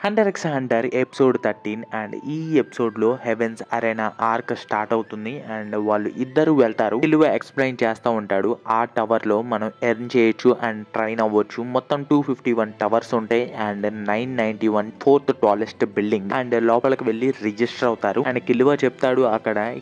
Hunter X Hunter episode 13 and ఈ episode లో heavens Arena arc start అవుతుంది and వాళ్ళు ఇద్దరు వెళ్తారు. కిలువ ఎక్స్ప్లెయిన్ చేస్తూ ఉంటాడు. ఆ టవర్ లో మనం ఎర్న్ చేయొచ్చు అండ్ ట్రైన్ అవ్వచ్చు. మొత్తం 251 టవర్స్ ఉంటాయి and 991 fourth tallest building and లోపలికి వెళ్ళి రిజిస్టర్ అవుతారు. అండ్ కిలువ చెప్తాడు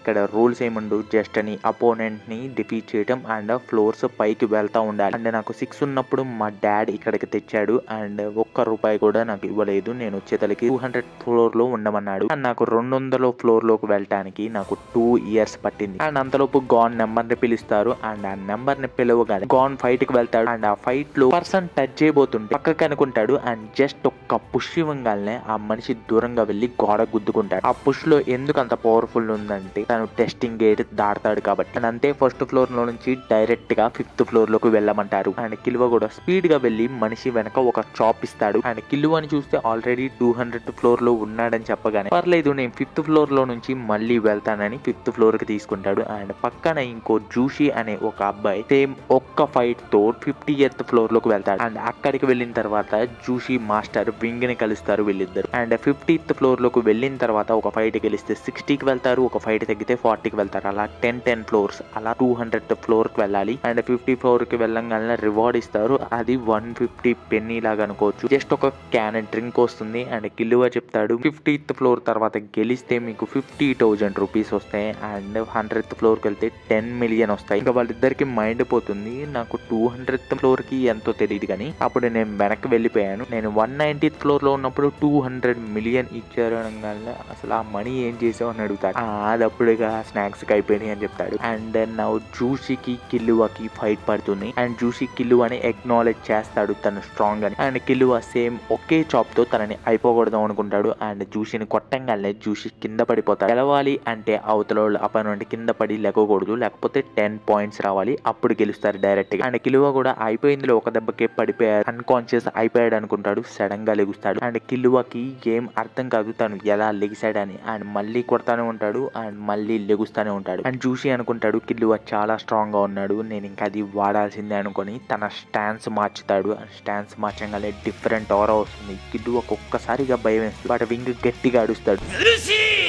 ఇక్కడ రూల్స్ ఏముండు, జస్ట్ అని అపోనెంట్ ని డిఫీట్ చేయడం అండ్ ఫ్లోర్స్ పైకి వెళ్తా ఉండాలి. అండ్ నాకు 6 ఉన్నప్పుడు మా డాడ్ ఇక్కడికి తెచ్చాడు అండ్ ₹1 కూడా నాకు ఇవ్వలేదు. నేను వచ్చేతలకి 200 ఫ్లోర్ లో ఉండమన్నాడు అండ్ నాకు 200 ఫ్లోర్ లోకి వెళ్ళటానికి నాకు 2 ఇయర్స్ పట్టింది. అండ్ అంతలోపు గాన్ నెంబర్ ని పిలుస్తారు అండ్ ఆ నెంబర్ ని పిలవగానే గాన్ ఫైట్ కి వెళ్తాడు అండ్ ఆ ఫైట్ లో పర్సన్ టచ్ చేయబోతుంటే పక్కకి అనుకుంటాడు అండ్ జస్ట్ ఒక్క పుష్ ఇవ్వగానే ఆ మనిషి దూరంగా వెళ్లి గోడ గుద్దుకుంటాడు. ఆ పుష్ లో ఎందుకు అంత పవర్ఫుల్ ఉందంటే తను టెస్టింగ్ గేట్ దాడతాడు కాబట్టి. అండ్ అంతే ఫస్ట్ ఫ్లోర్ లో నుంచి డైరెక్ట్ గా 5th ఫ్లోర్ లోకి వెళ్ళమంటారు. అండ్ కిలువ కూడా స్పీడ్ గా వెళ్లి మనిషి వెనక ఒక చాప్ ఇస్తాడు. అండ్ కిలువని చూస్తే ఆల్రెడీ 200 ఫ్లోర్ లో ఉన్నాడని చెప్పగానే పర్లేదు నేను 5th ఫ్లోర్ లో నుంచి మళ్ళీ వెళ్తానని 5th ఫ్లోర్ కి తీసుకుంటాడు. అండ్ పక్కన ఇంకో జూషి అనే ఒక అబ్బాయి సేమ్ ఒక్క ఫైట్ తో 50th ఫ్లోర్ లోకి వెళ్తాడు. అండ్ అక్కడికి వెళ్ళిన తర్వాత జూషి మాస్టర్ వింగ్ ని కలుస్తారు వీళ్ళిద్దరు. అండ్ 50th ఫ్లోర్ లోకి వెళ్ళిన తర్వాత ఒక ఫైట్ గెలిస్తే 60కి వెళ్తారు, ఒక ఫైట్ తగ్గితే 40కి వెళ్తారు. అలా 10 ఫ్లోర్స్ అలా 200 ఫ్లోర్ కి వెళ్ళాలి. అండ్ 50 ఫ్లోర్ కి వెళ్ళగానే రివార్డ్ ఇస్తారు. అది 150 పెన్నీ లాగా అనుకోవచ్చు. జస్ట్ ఒక క్యాన్ డ్రింక్ వస్తుంది. అండ్ కిలువ చెప్తాడు 50th ఫ్లోర్ తర్వాత గెలిస్తే మీకు 50,000 రూపీస్ వస్తాయి అండ్ 100th ఫ్లోర్ కి వెళ్తే 10 మిలియన్ వస్తాయి. ఇంకా వాళ్ళిద్దరికి మైండ్ పోతుంది. నాకు 200th ఫ్లోర్ కి ఎంతో తెలియదు కానీ అప్పుడు నేను వెనక్కి వెళ్ళిపోయాను. నేను 190th ఫ్లోర్ లో ఉన్నప్పుడు 200 మిలియన్ ఇచ్చారు అనగానే అసలు ఆ మనీ ఏం చేసావు అని అడుగుతాడు. అది అప్పుడుగా స్నాక్స్ కి అయిపోయినాయి అని చెప్తాడు. అండ్ నా జూషికి కిలువకి ఫైట్ పడుతుంది అండ్ జూషి కిలువని ఎక్నాలెడ్జ్ చేస్తాడు తను స్ట్రాంగ్ అని. అండ్ కిలువ సేమ్ ఒకే చాప్ తో తనని అయిపోకూడదాం అనుకుంటాడు. అండ్ జూషిని కొట్టంగానే జూషి కింద పడిపోతాడు. గెలవాలి అంటే అవతల అపనెంట్ కింద పడి లెగకూడదు, లేకపోతే 10 పాయింట్స్ రావాలి, అప్పుడు గెలుస్తారు డైరెక్ట్ గా. అండ్ కిలువ కూడా అయిపోయిందిలో ఒక దెబ్బకే పడిపోయాడు, అన్కాన్షియస్ అయిపోయాడు అనుకుంటాడు. సడన్ గా లెగుస్తాడు అండ్ కిలువకి ఏం అర్థం కాదు తను ఎలా లెగిసాడని. అండ్ మళ్ళీ కొడతానే ఉంటాడు అండ్ మళ్ళీ లెగుస్తానే ఉంటాడు. అండ్ జూషి అనుకుంటాడు కిలువ చాలా స్ట్రాంగ్ గా ఉన్నాడు, నేను ఇంకా అది వాడాల్సిందే అనుకొని తన స్టాన్స్ మార్చుతాడు. స్టాన్స్ మార్చగానే డిఫరెంట్ ఆరా వస్తుంది. కిలువకు ఒక్కసారిగా భయం వేస్తుంది. వాటి వింగ్ గట్టిగా అడుస్తాడు.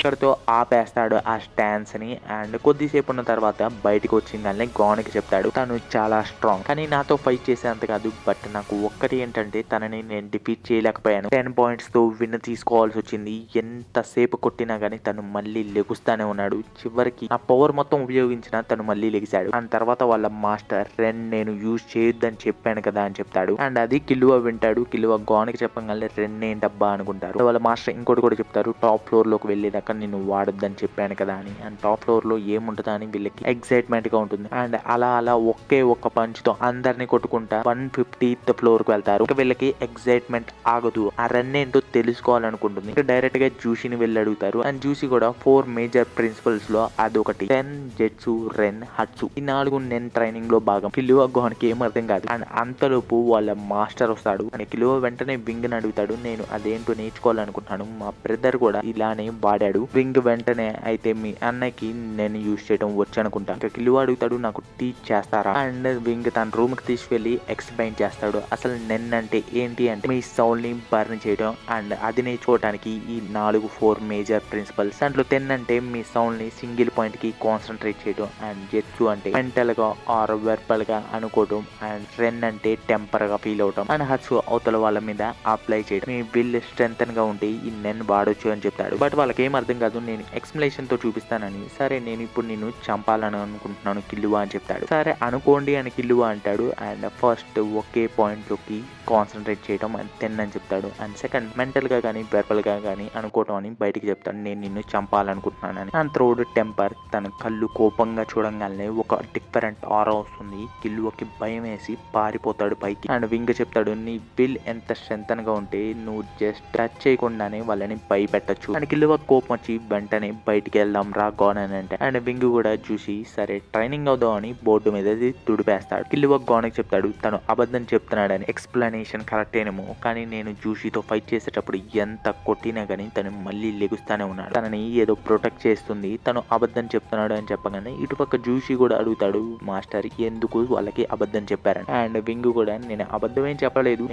ఇక్కడితో ఆపేస్తాడు ఆ స్టాన్స్ ని. అండ్ కొద్దిసేపు ఉన్న తర్వాత బయటకు వచ్చిందని గాన్కి చెప్తాడు తను చాలా స్ట్రాంగ్, కానీ నాతో ఫైట్ చేసేంత కాదు. బట్ నాకు ఒక్కటి ఏంటంటే తనని నేను డిఫీట్ చేయలేకపోయాను. 10 పాయింట్స్ తో విన్ తీసుకోవాల్సి వచ్చింది. ఎంతసేపు కొట్టినా గానీ తను మళ్ళీ లెగుస్తానే ఉన్నాడు. చివరికి ఆ పవర్ మొత్తం ఉపయోగించిన తను మళ్ళీ లెగిశాడు. ఆ తర్వాత వాళ్ళ మాస్టర్ రెన్ నేను యూజ్ చేయొద్దని చెప్పాను కదా అని చెప్తాడు. అండ్ అది కిలువ వింటాడు. కిలువ గాన్కి చెప్పగానే రెన్ ఏంటబ్బా అనుకుంటారు. వాళ్ళ మాస్టర్ ఇంకోటి కూడా చెప్తారు, టాప్ ఫ్లోర్ లోకి వెళ్ళేదాకా నేను వాడొద్దని చెప్పాను కదా అని. అండ్ టాప్ ఫ్లోర్ లో ఏముంటుందా అని వీళ్ళకి ఎక్సైట్మెంట్ గా ఉంటుంది. అండ్ అలా ఒకే ఒక్క పంచ్ తో అందరినీ కొట్టుకుంటా 150th ఫ్లోర్ కి వెళ్తారు. వీళ్ళకి ఎక్సైట్మెంట్ ఆగదు. ఆ రన్ ఏంటో తెలుసుకోవాలనుకుంటుంది. డైరెక్ట్ గా జూషిని వెళ్ళి అడుగుతారు. అండ్ జూషి కూడా 4 మేజర్ ప్రిన్సిపల్స్ లో అదొకటి. టెన్, జెట్సు, రెన్, హట్సు, ఈ 4 నెన్ ట్రైనింగ్ లో భాగం. కిలువ గాన్కి ఏం అర్థం కాదు. అండ్ అంతలోపు వాళ్ళ మాస్టర్ వస్తాడు. అండ్ కిలువ వెంటనే వింగ్ ని అడుగుతాడు, నేను అదేంటో నేర్చుకోవాలనుకుంటున్నాను, మా బ్రదర్ కూడా ఇలానే వాడాడు వింగ్. వెంటనే అయితే మీ అన్నకి నేను యూజ్ చేయడం వచ్చు అనుకుంటా. ఇంకా కిలువ అడుగుతాడు, నాకు టీచ్ చేస్తారా? అండ్ వింగ్ తన రూమ్ కి తీసుకెళ్లి ఎక్స్ప్లెయిన్ చేస్తాడు. అసలు నెన్ అంటే ఏంటి అంటే మీ సౌల్ ని బర్న్ చేయడం. అండ్ అది నేర్చుకోవడానికి ఈ 4 మేజర్ ప్రిన్సిపల్స్. దాంట్లో 10 అంటే మీ సౌల్ ని సింగిల్ పాయింట్ కి కాన్సన్ట్రేట్ చేయడం. అండ్ జెట్సు అంటే మెంటల్ గా ఆర్ వెర్బల్ గా అనుకోవడం. అండ్ రెన్ అంటే టెంపర్ గా ఫీల్ అవడం. అండ్ హట్సు అవతల వాళ్ళ మీద అప్లై చేయడం. మీ విల్ స్ట్రెంగ్త్ గా ఉంటే ఈ నెన్ వాడొచ్చు అని చెప్తాడు. బట్ వాళ్ళకి ఏం అర్థం కాదు. నేను ఎక్స్ప్లెనేషన్ తో చూపిస్తానని. సరే నేను ఇప్పుడు నిన్ను చంపాలని అనుకుంటున్నాను కిలువ అని చెప్తాడు. సరే అనుకోండి అని కిలువ అంటాడు. అండ్ ఫస్ట్ ఒకే పాయింట్ లోకి కాన్సన్ట్రేట్ చేయడం అని 10 అని చెప్తాడు. అండ్ సెకండ్ మెంటల్ గా కానీ వెర్బల్ గా కానీ అనుకోవడం అని బయటికి చెప్తాడు, నేను నిన్ను చంపాలనుకుంటున్నానని. And third temper. తన కళ్ళు కోపంగా చూడంగానే ఒక డిఫరెంట్ ఆరా వస్తుంది. కిలువకి భయం వేసి పారిపోతాడు పైకి. అండ్ వింగ్ చెప్తాడు, నీ విల్ ఎంత స్ట్రెంగ్త్ గా ఉంటే నువ్వు జస్ట్ టచ్ చేయకుండానే వాళ్ళని భయపెట్టచ్చు. అండ్ కిలువ కోపం వచ్చి వెంటనే బయటికి వెళ్దాం రా గాన్ అని అంటే అండ్ వింగ్ కూడా చూసి సరే ట్రైనింగ్ అవుదాం అని బోర్డు మీద తుడిపేస్తాడు. కిల్లువ గాన్కి చెప్తాడు తను అబద్ధం చెప్తున్నాడని. ఎక్స్ప్లెనేషన్ కరెక్టేనేమో కానీ నేను జూషితో ఫైట్ చేసేటప్పుడు ఎంత కొట్టినా కానీ తను మళ్ళీ లెగుస్తానే ఉన్నాడు. తనని ఏదో ప్రొటెక్ట్ చేస్తుంది, తను అబద్ధం చెప్తున్నాడు అని చెప్పగానే ఇటుపక్క జూషి కూడా అడుగుతాడు మాస్టర్ ఎందుకు వాళ్ళకి అబద్ధం చెప్పారని. అండ్ వింగ్ కూడా నేను అబద్ధం ఏం చెప్పలేదు,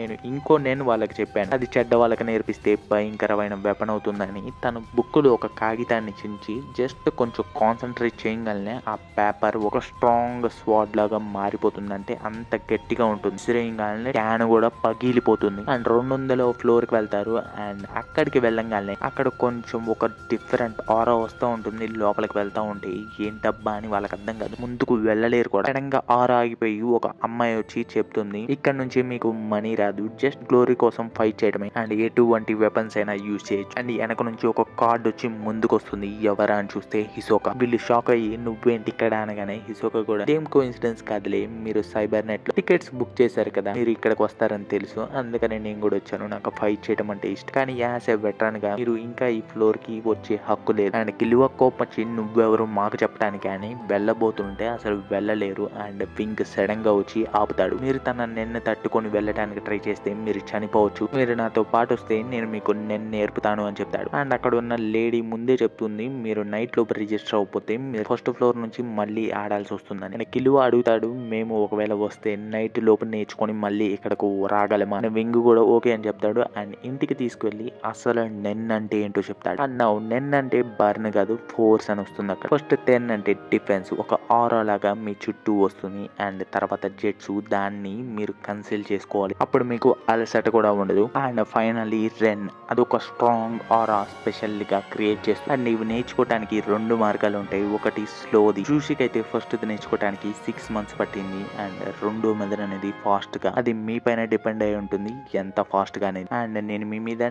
నేను వాళ్ళకి చెప్పాను, అది చెడ్డ వాళ్ళకి నేర్పిస్తే భయంకరమైన వెపన్ అవుతుందని తన బుక్కులో ఒక కాగితాన్ని చించి జస్ట్ కొంచెం కాన్సన్ట్రేట్ చేయగలనే ఆ పేపర్ ఒక స్ట్రాంగ్ స్వాడ్ లాగా మారిపోతుందంటే అంత గట్టిగా ఉంటుంది. సిరేయంగానే క్యాన్ కూడా పగిలిపోతుంది. అండ్ 200వ ఫ్లోర్ కి వెళ్తారు. అండ్ అక్కడికి వెళ్ళంగానే అక్కడ కొంచెం ఒక డిఫరెంట్ ఆరా వస్తూ ఉంటుంది. లోపలికి వెళ్తా ఉంటే ఏంటబ్బా అని వాళ్ళకి అర్థం కాదు, ముందుకు వెళ్ళలేరు కూడా. సడన్గా ఆరా ఆగిపోయి ఒక అమ్మాయి వచ్చి చెప్తుంది ఇక్కడ నుంచి మీకు మనీ రాదు, జస్ట్ గ్లోరీ కోసం ఫైట్ చేయడమే అండ్ ఎటువంటి వెపన్స్ అయినా యూజ్ చేయొచ్చు. అండ్ వెనక నుంచి ఒక కార్డ్ వచ్చి ముందుకు వస్తుంది. ఎవరా అని చూస్తే హిసోకా. వీళ్ళు షాక్ అయ్యి నువ్వేంటి ఇక్కడ అనగానే హిసోకా కూడా సేమ్ కోఇన్సిడెన్స్ కాదులే, మీరు సైబర్ నెట్ లో టికెట్స్ బుక్ చేశారు కదా, మీరు ఇక్కడికి వస్తారని తెలుసు, అందుకని నేను కూడా వచ్చాను, నాకు ఫైట్ చేయడం అంటే ఇష్టం, కానీ యాజ్ ఏ వెటరన్ గా మీరు ఇంకా ఈ ఫ్లోర్ కి వచ్చే హక్కు లేదు. అండ్ కిలువ కోపం వచ్చి నువ్వెవరు మాకు చెప్పడానికి అని వెళ్ళబోతుంటే అసలు వెళ్ళలేరు. అండ్ వింగ్ సడన్ గా వచ్చి ఆపుతాడు. మీరు తన నిన్ను తట్టుకొని వెళ్ళడానికి ట్రై చేస్తే మీరు చనిపోవచ్చు, మీరు నాతో పాటు వస్తే నేను మీకు నిన్ను నేర్పుతాను అని చెప్తాడు. అండ్ అక్కడ ఉన్న లేడీ ముందే చెప్తుంది మీరు నైట్ లోపు రిజిస్టర్ అవ్వకపోతే మీరు ఫస్ట్ ఫ్లోర్ నుంచి మళ్ళీ ఆడాల్సి వస్తుందని. అండ్ కిలువ అడుగుతాడు మేము ఒకవేళ వస్తే నైట్ లోపు నేర్చుకొని మళ్ళీ ఇక్కడకు రాగలమా అని. వింగ్ కూడా ఓకే అని చెప్తాడు. అండ్ ఇంటికి తీసుకెళ్లి అసలు నెన్ అంటే ఏంటో చెప్తాడు. అండ్ నెన్ అంటే బర్న్ కాదు ఫోర్స్ అని వస్తుంది అక్కడ. ఫస్ట్ 10 అంటే డిఫెన్స్, ఒక ఆరా లాగా మీ చుట్టూ వస్తుంది. అండ్ తర్వాత జెట్స్, దాన్ని మీరు కన్సిల్ చేసుకోవాలి, అప్పుడు మీకు అలసట కూడా ఉండదు. అండ్ ఫైనల్లీ రెన్, అదొక స్ట్రాంగ్ ఆరా స్పెషల్ గా క్రియేట్ చేస్తుంది. అండ్ ఇవి నేర్చుకోవడానికి 2 మార్గాలు ఉంటాయి. ఒకటి స్లోది, జూషికి అయితే ఫస్ట్ నేర్చుకోవడానికి 6 months పట్టింది. అండ్ రెండో మెథడ్ అనేది ఫాస్ట్ గా, అది మీ పైన డిపెండ్ అయి ఉంటుంది ఎంత ఫాస్ట్ గా అనేది. అండ్ నేను మీ మీద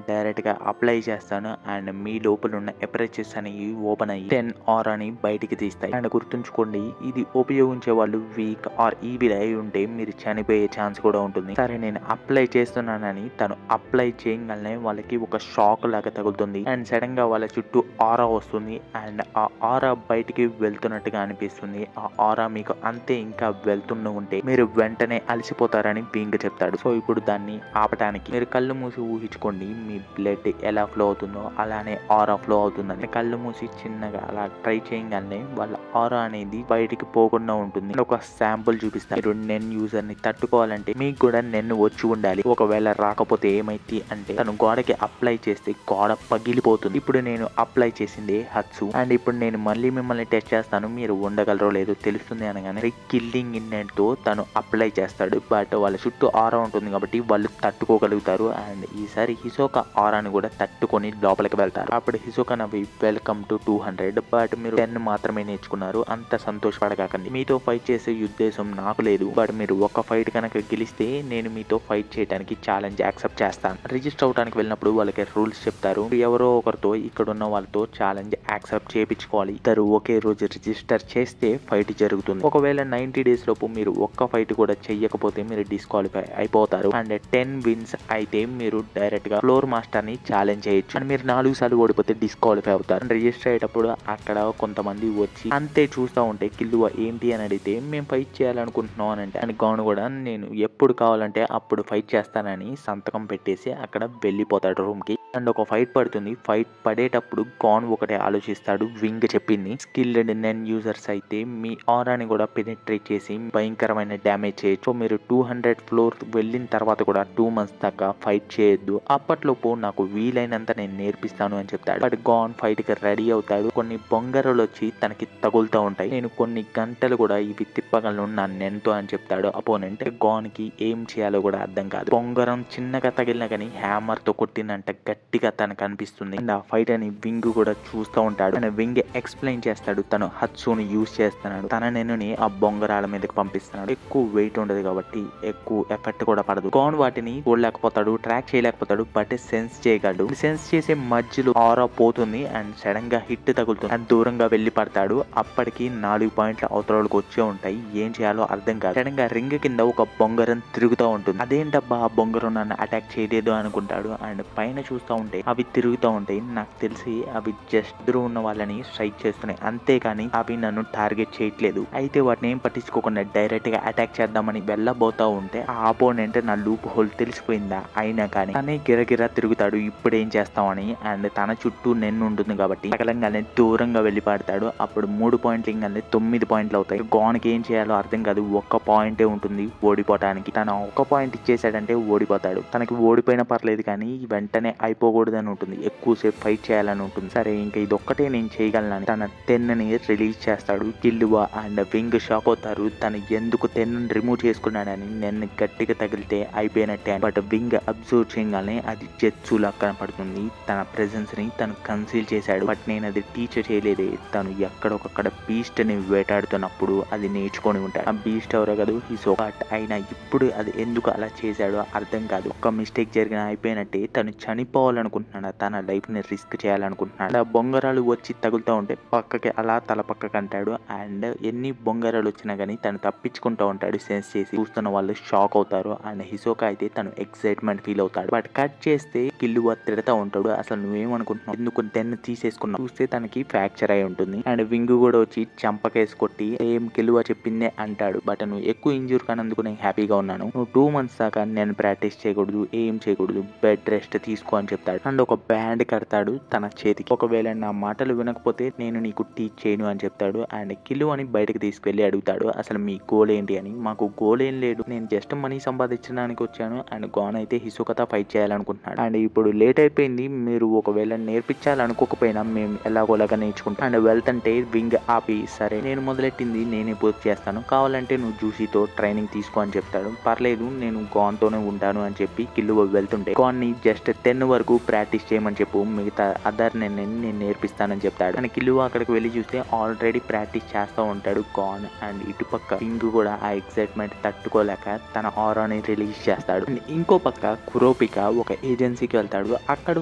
డైరెక్ట్ గా అప్లై చేస్తాను అండ్ మీ లోపల ఉన్న ఎపరేచర్స్ అనేవి ఓపెన్ అయ్యి 10 ఆరాని బయటికి తీస్తాయి. అండ్ గుర్తుంచుకోండి ఇది ఉపయోగించే వాళ్ళు వీక్ ఆర్ ఈవిల్ అయి ఉంటే మీరు చనిపోయే ఛాన్స్ కూడా ఉంటుంది. సరే నేను అప్లై చేస్తున్నానని తను అప్లై చేయగానే వాళ్ళకి ఒక షాక్ లాగా తగులుతుంది. అండ్ సడన్ గా వాళ్ళ చుట్టూ ఆరా వస్తుంది. అండ్ ఆ ఆరా బయటికి వెళ్తున్నట్టుగా అనిపిస్తుంది. ఆ ఆరా మీకు అంతే ఇంకా వెళ్తున్న ఉంటే మీరు వెంటనే అలసిపోతారని వింగ్ చెప్తాడు. సో ఇప్పుడు దాన్ని ఆపటానికి మీరు కళ్ళు మూసి ఊహించుకోండి మీ బ్లడ్ ఎలా ఫ్లో అవుతుందో అలానే ఆరా ఫ్లో అవుతుందని. కళ్ళు మూసి చిన్నగా అలా ట్రై చేయగానే వాళ్ళ ఆరా అనేది బయటికి పోకుండా ఉంటుంది. ఒక శాంపుల్ చూపిస్తాను. మీరు నెన్ యూజర్ ని తట్టుకోవాలంటే మీకు కూడా నెన్ వచ్చి ఉండాలి. ఒకవేళ రాకపోతే ఏమైంది అంటే తను గోడకి అప్లై చేస్తే గోడ పగిలిపోతుంది. ఇప్పుడు నేను అప్లై చేసింది హత్సు. అండ్ ఇప్పుడు నేను మళ్ళీ మిమ్మల్ని టెస్ట్ చేస్తాను, మీరు ఉండగలరో లేదో తెలుస్తుంది అనగానే కిల్లింగ్ ఇన్నెట్ తో తను అప్లై చేస్తాడు. బట్ వాళ్ళ చుట్టూ ఆరా ఉంటుంది కాబట్టి వాళ్ళు తట్టుకోగలుగుతారు. అండ్ ఈసారి హిసోకా ఆరాని కూడా తట్టుకొని లోపలికి వెళ్తారు. అప్పుడు హిసోకా నవ్వి వెల్కమ్ టు 200, బట్ మీరు 10 మాత్రమే నేర్చుకున్నారు, అంత సంతోషపడకండి, మీతో ఫైట్ చేసే ఉద్దేశం నాకు లేదు, బట్ మీరు ఒక ఫైట్ కనుక గెలిస్తే నేను మీతో ఫైట్ చేయడానికి ఛాలెంజ్ యాక్సెప్ట్ చేస్తాను. రిజిస్టర్ అవడానికి వెళ్ళినప్పుడు వాళ్ళకి రూల్స్ చెప్తారు. ఎవరో ఒకరితో ఇక్కడ ఉన్న వాళ్ళతో ఛాలెంజ్ యాక్సెప్ట్ చేయించుకోవాలి. ఇద్దరు ఒకే రోజు రిజిస్టర్ చేస్తే ఫైట్ జరుగుతుంది. ఒకవేళ 90 days లోపు మీరు ఒక్క ఫైట్ కూడా చెయ్యకపోతే మీరు డిస్క్వాలిఫై అయిపోతారు. అండ్ 10 wins అయితే మీరు డైరెక్ట్ గా ఫ్లోర్ మాస్టర్ ని ఛాలెంజ్ చేయొచ్చు. అండ్ మీరు 4 సార్లు ఓడిపోతే డిస్క్వాలిఫై అవుతారు. రిజిస్టర్ అయ్యేటప్పుడు అక్కడ కొంతమంది వచ్చి అంతే చూస్తూ ఉంటే కిల్లువ ఏంటి అని అడిగితే మేము ఫైట్ చేయాలనుకుంటున్నాం అని అంటే అండ్ గాన్ కూడా నేను ఎప్పుడు కావాలంటే అప్పుడు ఫైట్ చేస్తానని సంతకం పెట్టేసి అక్కడ వెళ్ళిపోతాడు రూమ్ కి. అండ్ ఒక ఫైట్ పడుతుంది. ఫైట్ పడేటప్పుడు గాన్ ఒకటే ఆలోచిస్తాడు, వింగ్ చెప్పింది స్కిల్డ్ నెన్ యూజర్స్ అయితే మీ ఆరాని కూడా పెనిట్రేట్ చేసి భయంకరమైన డ్యామేజ్ చేయొచ్చు. మీరు 200 ఫ్లోర్ వెళ్ళిన తర్వాత కూడా 2 months దాకా ఫైట్ చేయొద్దు, అప్పట్లోపు నాకు వీలైనంత నేను నేర్పిస్తాను అని చెప్తాడు. బట్ గాన్ ఫైట్ కి రెడీ అవుతాడు. కొన్ని బొంగరలు వచ్చి తనకి తగులుతూ ఉంటాయి. నేను కొన్ని గంటలు కూడా ఇవి తిప్పగలను నా నెన్తో అని చెప్తాడు అపోనెంట్. గాన్ కి ఏం చేయాలో కూడా అర్థం కాదు. బొంగరం చిన్నగా తగిలినా కానీ హ్యామర్ తో కొట్టినంట గట్టిగా తనకు అనిపిస్తుంది. అండ్ ఆ ఫైట్ అని వింగ్ కూడా చూస్తూ ఉంటాడు. అండ్ వింగ్ ఎక్స్ప్లెయిన్ చేస్తాడు తను హత్సుని యూజ్ చేస్తున్నాడు, తన నెన్నుని ఆ బొంగరాల మీదకి పంపిస్తున్నాడు. ఎక్కువ వెయిట్ ఉండదు కాబట్టి ఎక్కువ ఎఫెక్ట్ కూడా పడదు. గాన్ వాటిని చూడలేకపోతాడు, ట్రాక్ చేయలేకపోతాడు, బట్ సెన్స్ చేయగలడు. సెన్స్ చేసే మధ్యలో ఆరా పోతుంది అండ్ సడన్ గా హిట్ తగులుతుంది. అండ్ దూరంగా వెళ్లి పడతాడు. అప్పటికి 4 పాయింట్ల అవతరాలకు వచ్చే ఉంటాయి. ఏం చేయాలో అర్థం కాదు. సడన్ గా రింగ్ కింద ఒక బొంగరం తిరుగుతూ ఉంటుంది. అదేంటబ్బా ఆ బొంగరం నన్ను అటాక్ చేయలేదు అనుకుంటాడు. అండ్ పైన చూస్తూ ఉంటే అవి తిరుగుతూ ఉంటాయి. నాకు తెలిసి అవి జస్ట్ ఎదురు ఉన్న వాళ్ళని స్ట్రైక్ చేస్తున్నాయి, అంతేకాని అవి నన్ను టార్గెట్ చేయట్లేదు. అయితే వాటిని ఏం పట్టించుకోకుండా డైరెక్ట్ గా అటాక్ చేద్దామని వెళ్ళబోతా ఉంటే ఆ ఆపోనెంట్ నా లూప్ హోల్ తెలిసిపోయిందా, అయినా కానీ తనే గిరగిరా తిరుగుతాడు ఇప్పుడు ఏం చేస్తామని. అండ్ తన చుట్టూ నెన్ను ఉంటుంది కాబట్టి సకలంగానే దూరంగా వెళ్ళి పడతాడు. అప్పుడు 3 పాయింట్లు ఇంకానే 9 పాయింట్లు అవుతాయి. గోన్కి ఏం చేయాలో అర్థం కాదు, ఒక్క పాయింటే ఉంటుంది ఓడిపోవటానికి. తను ఒక పాయింట్ ఇచ్చేసాడంటే ఓడిపోతాడు. తనకి ఓడిపోయినా పర్లేదు కానీ వెంటనే అయిపోకూడదని ఉంటుంది, ఎక్కువసేపు ఫైట్ చేయాలని ఉంటుంది. సరే ఇంకా ఇది ఒక్కటే నేను చేయగలనని తన టెన్ని రిలీజ్ చేస్తాడు. కిల్లువా అండ్ వింగ్ షాక్ అవుతారు. తను ఎందుకు టెన్ రిమూవ్ చేసుకున్నాడని. నేను గట్టిగా తగిలితే అయిపోయినట్టే. బట్ వింగ్ అబ్జర్వ్ చేయగానే అది జెత్సులా కనపడుతుంది. తన ప్రెజెన్స్ ని తను కన్సీల్ చేశాడు. బట్ నేను అది టీచ్ చేయలేదే. తను ఎక్కడొక్కడ బీస్ట్ ని వేటాడుతున్నప్పుడు అది నేర్చుకొని ఉంటాడు. ఆ బీస్ట్ ఎవరో కాదు హిసోకా. అయినా ఇప్పుడు అది ఎందుకు అలా చేశాడో అర్థం కాదు. ఒక్క మిస్టేక్ జరిగిన అయిపోయినట్టే. తను చనిపోవాలనుకుంటున్నాడు, తన లైఫ్ ని రిస్క్ చేయాలనుకుంటున్నాడు. ఆ బొంగరాలు వచ్చి తగులుతూ ఉంటే పక్కకి అలా తల పక్కకి అంటాడు. అండ్ ఎన్ని బొంగరాలు వచ్చినా కానీ తను తప్పించుకుంటూ ఉంటాడు. సెన్స్ చేసి చూస్తున్న వాళ్ళు షాక్ అవుతారు. అండ్ హిసోకా అయితే తను ఎక్సైట్మెంట్ ఫీల్ అవుతాడు. బట్ కట్ చేస్తే కిల్లువా తిడతా ఉంటాడు. అసలు నువ్వేమనుకుంటున్నావు, ఎందుకు టెన్ తీసేసుకున్నావు, చూస్తే తనకి ఫ్రాక్చర్ అయి ఉంటుంది. అండ్ వింగ్ కూడా వచ్చి చంపకేసి కొట్టి ఏం కిల్లువా చెప్పిందే అంటాడు. బట్ నువ్వు ఎక్కువ ఇంజూర్ కానందుకు నేను హ్యాపీగా ఉన్నాను. నువ్వు 2 months దాకా నేను ప్రాక్టీస్ చేయకూడదు, ఏం చేయకూడదు, బెడ్ రెస్ట్ తీసుకో అని చెప్తాడు. అండ్ ఒక బ్యాండ్ కడతాడు తన చేతికి. ఒకవేళ నా మాటలు వినకపోతే నేను నీకు టీచ్ చేయను అని చెప్తాడు. అండ్ కిల్లువాని బయటకు తీసుకెళ్లి అడుగుతాడు అసలు మీ గోల్ ఏంటి అని. మాకు గోల్ ఏం లేదు, నేను జస్ట్ మనీ సంపాదించడానికి వచ్చాను. అండ్ గాన్ అయితే హిసోకాతో ఫైట్ చేయాలనుకుంటున్నాడు. అండ్ ఇప్పుడు లేట్ అయిపోయింది, మీరు ఒకవేళ నేర్పించాలనుకోకపోయినా మేము ఎలాగోలాగా నేర్చుకుంటాం. అండ్ వెళ్తుంటే వింగ్ ఆపి సరే నేను మొదలెట్టింది నేనే పూర్తి చేస్తాను, కావాలంటే నువ్వు జూసీతో ట్రైనింగ్ తీసుకో అని చెప్తాడు. పర్లేదు నేను గాన్ తోనే ఉంటాను అని చెప్పి కిల్లువా వెళ్తుంటే గాన్ ని జస్ట్ 10 వరకు ప్రాక్టీస్ చేయమని చెప్పు, మిగతా అదర్ నేను నేర్పిస్తానని చెప్తాడు. అండ్ కిల్లువా అక్కడికి వెళ్ళి చూస్తే ఆల్రెడీ ప్రాక్టీస్ చేస్తూ ఉంటాడు గాన్. అండ్ ఇటుపక్క వింగ్ కూడా ఆ ఎక్సైట్మెంట్ తట్టుకోలేక తన ఆరాని రిలీజ్ చేస్తాడు. ఇంకో పక్క కురోపిక ఒక ఏజెన్సీకి వెళ్తాడు. అక్కడ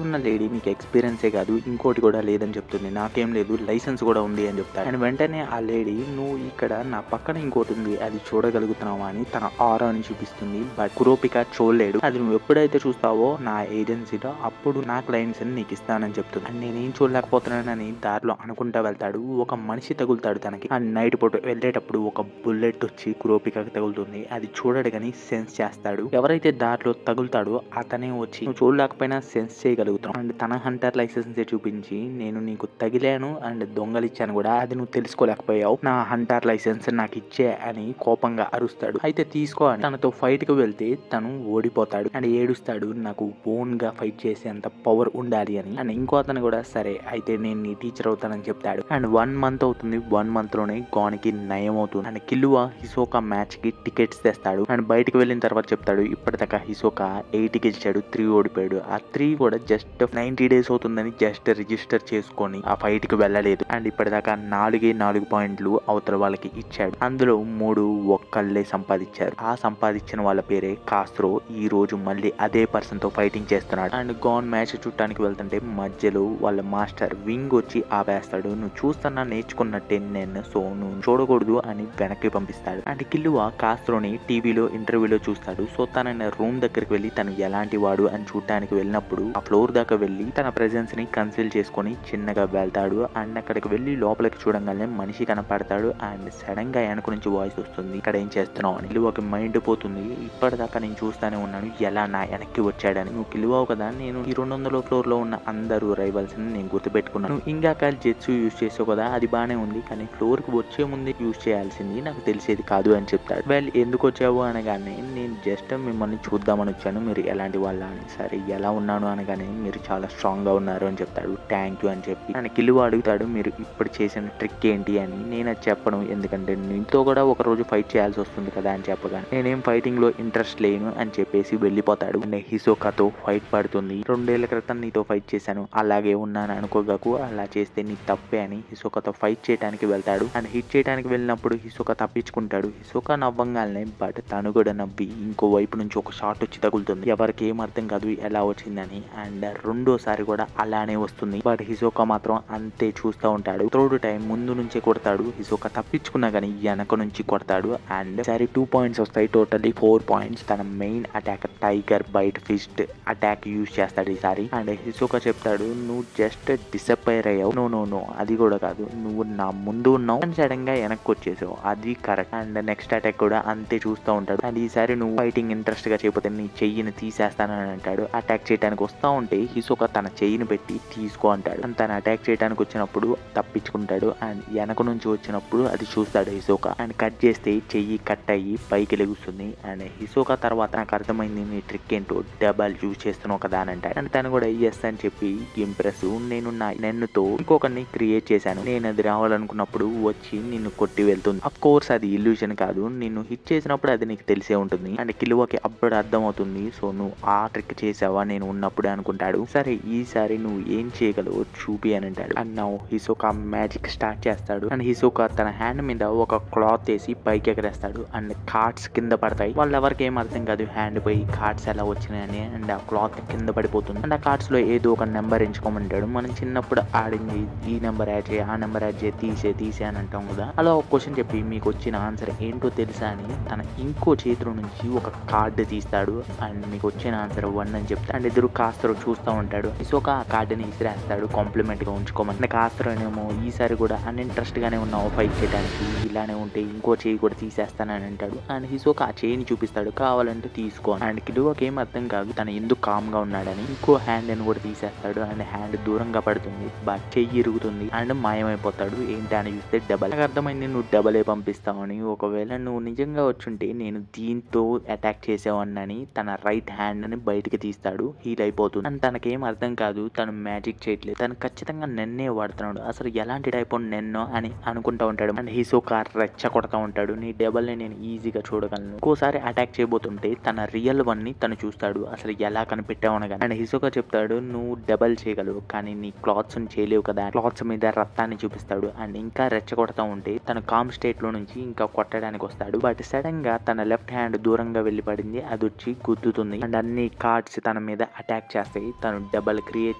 ఉన్న లేడీ నీకు ఎక్స్పీరియన్సే కాదు ఇంకోటి కూడా లేదని చెప్తుంది. నాకేం లేదు, లైసెన్స్ కూడా ఉంది అని చెప్తాడు. అండ్ వెంటనే ఆ లేడీ నువ్వు ఇక్కడ నా పక్కన ఇంకోటి ఉంది అది చూడగలుగుతున్నావా అని తన ఆరాని చూపిస్తుంది. బట్ కురోపిక చూడలేడు. అది నువ్వు ఎప్పుడైతే చూస్తావో నా ఏజెన్సీలో అప్పుడు నా క్లయింట్స్ అని నీకు ఇస్తానని చెప్తుంది. అండ్ నేనేం చూడలేకపోతున్నానని దారిలో అనుకుంటా వెళ్తాడు. ఒక మనిషి తగులుతాడు తనకి. అండ్ నైట్ పూట వెళ్ళేటప్పుడు ఒక బుల్లెట్ వచ్చి కురోపికకి తగులుతుంది. అది చూడడు కానీ సెన్స్ చేస్తాడు. ఎవరైతే దారిలో తగులుతాడో అతనే వచ్చి నువ్వు చూడలేకపోయినా సెన్స్ చేయగలుగుతాం. అండ్ తన హంటర్ లైసెన్స్ చూపించి నేను నీకు తగిలాను అండ్ దొంగలిచ్చాను కూడా, అది నువ్వు తెలుసుకోలేకపోయావు, నా హంటర్ లైసెన్స్ నాకు ఇచ్చే అని కోపంగా అరుస్తాడు. అయితే తీసుకో అని తనతో ఫైట్ కి వెళ్తే తను ఓడిపోతాడు. అండ్ ఏడుస్తాడు, నాకు ఓన్ గా ఫైట్ చేసేంత పవర్ ఉండాలి అని. అండ్ ఇంకో అతను కూడా సరే అయితే నేను నీ టీచర్ అవుతానని చెప్తాడు. అండ్ 1 month అవుతుంది. 1 month లోనే గాన్ కి నయం అవుతుంది. అండ్ కిల్లువా హిసోకా మ్యాచ్ కి టికెట్స్ తెస్తాడు. అండ్ బయటకు వెళ్ళిన తర్వాత చెప్తాడు ఇప్పటిదాకా హిసోకా 8 గెలిచాడు, 3 ఓడిపోయాడు. ఆ 3 కూడా జస్ట్ 90 days అవుతుందని జస్ట్ రిజిస్టర్ చేసుకొని ఆ ఫైట్ కి వెళ్ళలేదు. అండ్ ఇప్పటిదాకా 4 పాయింట్లు అవతల వాళ్ళకి ఇచ్చాడు. అందులో 3 ఒక్కళ్ళే సంపాదించారు. ఆ సంపాదించిన వాళ్ళ పేరే కాస్ట్రో. ఈ రోజు మళ్ళీ అదే పర్సన్ తో ఫైటింగ్ చేస్తున్నాడు. అండ్ గాన్ మ్యాచ్ చూడటానికి వెళ్తుంటే మధ్యలో వాళ్ళ మాస్టర్ వింగ్ వచ్చి ఆపేస్తాడు. నువ్వు చూస్తున్నా నేర్చుకున్నట్టే నేను, సో నువ్వు చూడకూడదు అని వెనక్కి పంపిస్తాడు. అండ్ కిల్లువా కాస్ట్రోని టీవీలో ఇంటర్వ్యూలో చూస్తాడు. సో తన రూమ్ దగ్గరికి వెళ్ళి తను ఎలాంటి వాడు అని చూడటానికి వెళ్ళినప్పుడు ఆ ఫ్లోర్ దాకా వెళ్ళి తన ప్రెజెన్స్ ని కన్సిల్ చేసుకొని చిన్నగా వెళ్తాడు. అండ్ అక్కడికి వెళ్ళి లోపలికి చూడంగానే మనిషి కనపడతాడు. అండ్ సడన్ గా వెనక నుంచి వాయిస్ వస్తుంది ఇక్కడ ఏం చేస్తున్నావు అని. కిల్లువాకి మైండ్ పోతుంది, ఇప్పటిదాకా నేను చూస్తానే ఉన్నాను ఎలా నా వెనక్కి వచ్చాడని. నువ్వు కిల్లువావు కదా, నేను ఈ 200వ ఫ్లోర్ లో ఉన్న అందరూ రైవల్స్ ని నేను గుర్తుపెట్టుకున్నాను. ఇంగాక జెట్సు యూజ్ చేసావు కదా, అది బానే ఉంది, కానీ ఫ్లోర్ కి వచ్చే ముందే యూజ్ చేయాల్సింది, నాకు తెలిసేది కాదు అని చెప్తాడు. వెల్ ఎందుకు వచ్చావు అనగానే నేను జస్ట్ మిమ్మల్ని చూద్దామని వచ్చాను, మీరు ఎలాంటి వాళ్ళ అని. సరే ఎలా ఉన్నాను అనగానే మీరు చాలా స్ట్రాంగ్ గా ఉన్నారు అని చెప్తాడు. థ్యాంక్ యూ అని చెప్పి ఆయన కిల్లువా అడుగుతాడు మీరు ఇప్పుడు చేసిన ట్రిక్ ఏంటి అని. నేను అది చెప్పను, ఎందుకంటే నీతో కూడా ఒక రోజు ఫైట్ చేయాల్సి వస్తుంది కదా అని చెప్పగా నేనేం ఫైటింగ్ లో ఇంట్రెస్ట్ లేను అని చెప్పేసి వెళ్ళిపోతాడు. అండ్ హిసోకాతో ఫైట్ పడుతుంది. 2 ఏళ్ల క్రితం నీతో ఫైట్ చేశాను, అలాగే ఉన్నాను అనుకోగాకు, అలా చేస్తే నీ తప్పే అని హిసోకాతో ఫైట్ చేయడానికి వెళ్తాడు. అండ్ హిట్ చేయడానికి వెళ్ళినప్పుడు హిసోకా తప్పించుకుంటాడు. హిసోకా నవ్వంగానే బట్ తను కూడా నవ్వి ఇంకో వైపు నుంచి ఒక షాట్ వచ్చి తగులుతుంది. ఎవరికి ఏం అర్థం కాదు ఎలా వచ్చిందని. అండ్ రెండోసారి కూడా అలానే వస్తుంది. బట్ హిసోకా మాత్రం అంతే చూస్తూ ఉంటాడు. థర్డ్ టైం ముందు నుంచే కొడతాడు. హిసోకా తప్పించుకున్నా కానీ వెనక నుంచి కొడతాడు. అండ్ సరే 2 points వస్తాయి, టోటల్లీ 4 points. తన main attack tiger bite fist attack use చేస్తాడు. చేస్తాడు ఈసారి. అండ్ హిసోకా చెప్తాడు, నువ్వు జస్ట్ డిసప్పైర్ అయ్యావు, నో అది కూడా కాదు, నువ్వు నా ముందు ఉన్నావు అండ్ సడన్ గా వెనక్కి వచ్చేసావు, అది కరెక్ట్. అండ్ నెక్స్ట్ అటాక్ కూడా అంతే చూస్తూ ఉంటాడు. అండ్ ఈసారి నువ్వు ఫైటింగ్ ఇంట్రెస్ట్ గా చేయకపోతే నీ చెయ్యిని తీసేస్తానని అంటాడు. అటాక్ చేయడానికి వస్తా ఉంటే హిసోకా తన చెయ్యిని పెట్టి తీసుకో అంటాడు. అండ్ తను అటాక్ చేయడానికి వచ్చినప్పుడు తప్పించుకుంటాడు. అండ్ వెనక నుంచి వచ్చినప్పుడు అది చూస్తాడు హిసోకా. అండ్ కట్ చేస్తే చెయ్యి కట్ అయ్యి పైకి లెగుస్తుంది. అండ్ హిసోకా తర్వాత నాకు అర్థమైంది నీ ట్రిక్ ఏంటో, డబల్ యూజ్ చేస్తున్నావు కదా అని అంటాడు. అండ్ తను కూడా ఎస్ అని చెప్పి ఇంప్రెస్, నేను నా నెన్నుతో ఇంకొకరిని క్రియేట్ చేశాను, నేను అది రావాలనుకున్నప్పుడు వచ్చి నిన్ను కొట్టి వెళ్తుంది. అఫ్ కోర్స్ అది ఇల్యూషన్ కాదు, నిన్ను హిట్ చేసినప్పుడు అది నీకు తెలిసే ఉంటుంది. అండ్ కిలువకి అప్పుడు అర్థం అవుతుంది, సో నువ్వు ఆ ట్రిక్ చేసావా నేను ఉన్నప్పుడే అనుకుంటాడు. సరే ఈసారి నువ్వు ఏం చేయగలవో చూపి అని అంటాడు. అండ్ నా హిసోకా మ్యాజిక్ స్టార్ట్ చేస్తాడు. అండ్ హిసోకా తన హ్యాండ్ మీద ఒక క్లాత్ వేసి పైకి ఎగరేస్తాడు. అండ్ కార్డ్స్ కింద పడతాయి. వాళ్ళు ఎవరికి ఏం అర్థం కాదు హ్యాండ్ పోయి కార్డ్స్ ఎలా వచ్చినాయని. అండ్ ఆ క్లాత్ కింద పడిపోతుంది. అండ్ ఆ కార్డ్స్ లో ఏదో ఒక నెంబర్ ఎంచుకోమంటాడు. మనం చిన్నప్పుడు ఆడింది ఈ నెంబర్ యాడ్ చేయి, ఆ నెంబర్ యాడ్ చేయి, తీసే అని అంటాం కదా. అలా ఒక క్వశ్చన్ చెప్పి మీకు వచ్చిన ఆన్సర్ ఏంటో తెలుసా అని తన ఇంకో చేతిలో నుంచి ఒక కార్డు తీస్తాడు. అండ్ మీకు వచ్చిన ఆన్సర్ 1 అని చెప్తాడు. అండ్ ఇద్దరు కాస్తరు చూస్తూ ఉంటాడు. హిసోకా ఆ కార్డుని ఇసిరేస్తాడు కాంప్లిమెంట్ గా ఉంచుకోమని. కాస్తరునేమో ఈసారి కూడా అన్ఇంట్రెస్ట్ గానే ఉన్నావు ఫైట్ చేయడానికి, ఇలానే ఉంటే ఇంకో చేయి కూడా తీసేస్తానని అంటాడు. అండ్ హిసోకా ఆ చేయిని చూపిస్తాడు, కావాలంటే తీసుకో. అండ్ కిలువకి ఏం అర్థం కాదు తను ఎందుకు కామ్ గా ఉన్నాడని. ఇంకో హ్యాండ్ అని కూడా తీసేస్తాడు. అండ్ హ్యాండ్ దూరంగా పడుతుంది, బట్ చెయ్యి ఇరుగుతుంది అండ్ మాయమైపోతాడు. ఏంటి అని చూస్తే డబల్. నాకు అర్థమైంది నువ్వు డబలే పంపిస్తావని. ఒకవేళ నువ్వు నిజంగా వచ్చుంటే నేను దీంతో అటాక్ చేసేవాడిని. తన రైట్ హ్యాండ్ అని బయటికి తీస్తాడు, హీల్ అయిపోతుంది. అండ్ తనకేం అర్థం కాదు, తను మ్యాజిక్ చేయట్లేదు, తను ఖచ్చితంగా నెన్నే వాడుతున్నాడు, అసలు ఎలాంటి టైప్ నెన్నో అని అనుకుంటా ఉంటాడు. అండ్ హిసోకా రెచ్చ కొడతా ఉంటాడు, నీ డబల్ ని నేను ఈజీగా చూడగలను. ఇంకోసారి అటాక్ చేయబోతుంటే తన రియల్ వన్ ని తను చూస్తాడు, అసలు ఎలా కనిపెట్టావని. అండ్ హిసోకా చెప్తాడు, నువ్వు డబల్ చేయగలవు కానీ నీ క్లాత్స్ చేయలేవు కదా. క్లాత్స్ మీద రక్తాన్ని చూపిస్తాడు. అండ్ ఇంకా రెచ్చగొడతా ఉంటే తన కామ్ స్టేట్ లో నుంచి ఇంకా కొట్టడానికి వస్తాడు. బట్ సడన్ గా తన లెఫ్ట్ హ్యాండ్ దూరంగా వెళ్లి పడింది, అది వచ్చి గుద్దుతుంది. అండ్ అన్ని కార్డ్స్ తన మీద అటాక్ చేస్తాయి. తను డబల్ క్రియేట్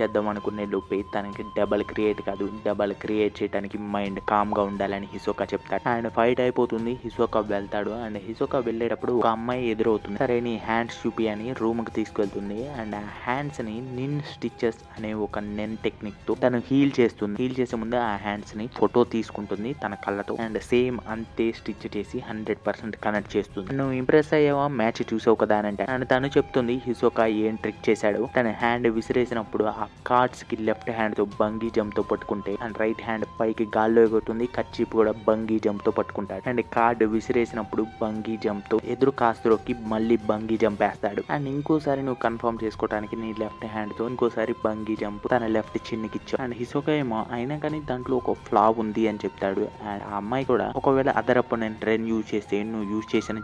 చేద్దాం అనుకునే లోపే తనకి డబల్ క్రియేట్ కాదు, డబల్ క్రియేట్ చేయడానికి మైండ్ కామ్ గా ఉండాలని హిసోకా చెప్తాడు. అండ్ ఫైట్ అయిపోతుంది. హిసోకా వెళ్తాడు. అండ్ హిసోకా వెళ్ళేటప్పుడు ఒక అమ్మాయి ఎదురవుతుంది. సరే నీ హ్యాండ్స్ చూపి అని రూమ్ కి తీసుకెళ్తుంది. అండ్ ఆ హ్యాండ్స్ ని నిన్ స్టిచెస్ అనే ఒక నెన్ టెక్నిక్ తో తను హీల్ చేస్తుంది. హీల్ చేసే ముందు ఆ హ్యాండ్స్ ని ఫోటో తీసుకుంటుంది తన కళ్ళతో. అండ్ సేమ్ అంతే స్టిచ్ చేసి 100% కనెక్ట్ చేస్తుంది. నువ్వు ఇంప్రెస్ అయ్యావా, మ్యాచ్ చూసావు కదా అని అంటే. అండ్ తను చెప్తుంది హిసోకా ఏం ట్రిక్ చేశాడు. తన హ్యాండ్ విసిరేసినప్పుడు ఆ కార్డ్స్ కి లెఫ్ట్ హ్యాండ్ తో బంగీ జంప్ తో పట్టుకుంటే అండ్ రైట్ హ్యాండ్ పైకి గాల్లో ఎగురుతుంది. కచ్చిప్ కూడా బంగీ జంప్ తో పట్టుకుంటాడు. అండ్ కార్డ్ విసిరేసినప్పుడు బంగీ జంప్ తో ఎదురు కాస్తరోకి మళ్ళీ బంగీ జంప్ వేస్తాడు. అండ్ ఇంకోసారి నువ్వు కన్ఫర్మ్ చేసుకోవడానికి నీ లెఫ్ట్ హ్యాండ్ తో ఇంకోసారి బంగీ జంప్ తన లెఫ్ట్ చిన్నికి ఇచ్చావు. అండ్ హిసోకా ఏమో అయినా కానీ దాంట్లో ఒక ఫ్లా ఉంది అని చెప్తాడు. అండ్ ఆ అమ్మాయి కూడా ఒకవేళ అదర్ అపోనెంట్ రెన్ యూజ్ చేస్తే నువ్వు యూజ్ చేసిన